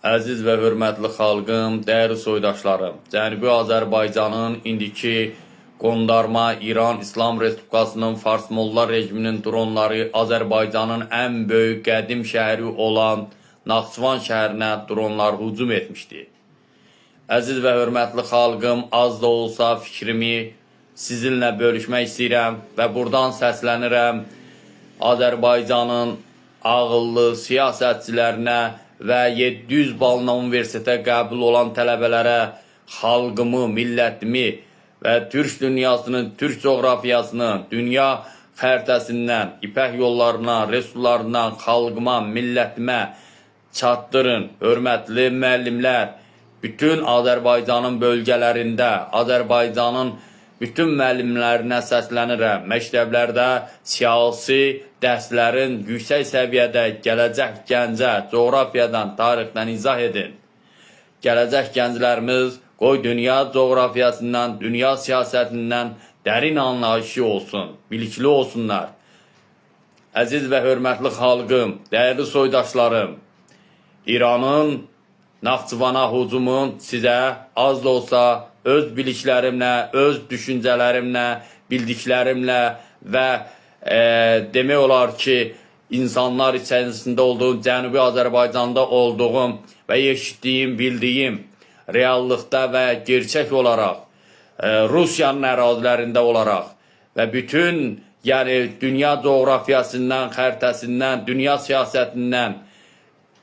Əziz və hörmətli xalqım, dəyərli soydaşlarım, Cənubi Azərbaycanın indiki qondarma İran İslam Respublikasının Fars Molla rejiminin dronları Azərbaycanın ən böyük qədim şəhəri olan Naxçıvan şəhərinə dronlar hücum etmişdi. Əziz və hörmətli xalqım, az da olsa fikrimi sizinlə bölüşmək istəyirəm və buradan səslənirəm Azərbaycanın ağıllı siyasətçilərinə və 700 balla universitetə qəbul olan tələbələrə, xalqımı, millətimi və Türk dünyasının, Türk coğrafiyasının, dünya xəritəsindən, İpək yollarına, resurslarından xalqıma, millətimə çatdırın. Hörmətli müəllimlər, bütün Azərbaycanın bölgələrində, Azərbaycanın bütün müəllimlərinə səslənirəm. Məktəblərdə siyasi dərslərin yüksək səviyyədə gələcək gəncə coğrafiyadan, tarixdən izah edin. Gələcək gənclərimiz qoy dünya coğrafiyasından, dünya siyasətindən dərin anlayışı olsun, bilikli olsunlar. Əziz və hörmətli xalqım, dəyərli soydaşlarım, İranın Naxçıvana hücumun sizə az da olsa öz biliklərimlə, öz düşüncələrimlə, bildiklərimlə və demək olar ki, insanlar içərisində olduğum, Cənubi Azərbaycanda olduğum və eşitdiyim, bildiyim reallıqda və gerçək olaraq, Rusiyanın ərazilərində olaraq və bütün dünya coğrafiyasından, xəritəsindən, dünya siyasətindən,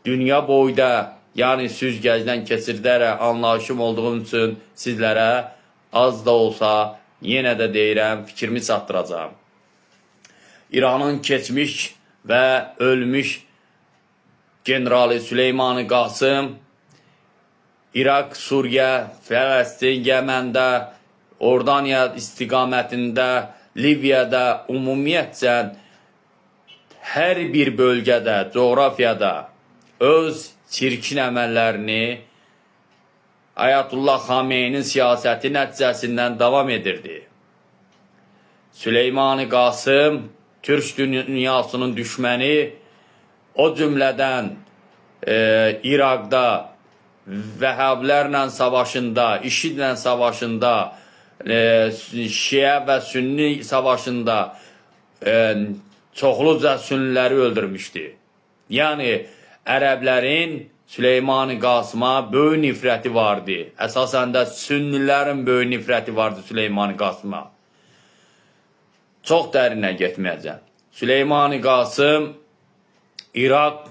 dünya boyda süzgəcdən keçirdərək anlayışım olduğum üçün sizlərə az da olsa yenə də deyirəm, fikrimi çatdıracağım. İranın keçmiş və ölmüş generali Süleyman Qasım İraq, Suriyə, Fələstin, Yəməndə, Ordaniya istiqamətində, Liviyada, ümumiyyətcə hər bir bölgədə, coğrafiyada öz çirkin əməllərini Ayətullah Xameynin siyasəti nəticəsindən davam edirdi. Süleyman Qasım, Türk dünyasının düşməni, o cümlədən İraqda Vəhhabilərlə savaşında, IŞİDlə savaşında, Şiə və Sünni savaşında çoxluca Sünniləri öldürmüşdü. Yəni, ərəblərin Süleyman Qasıma böyük nifrəti vardı. Əsasən də Sünnilərin böyük nifrəti vardı Süleyman Qasıma. Çox dərinə getməyəcəm. Süleyman Qasım İraq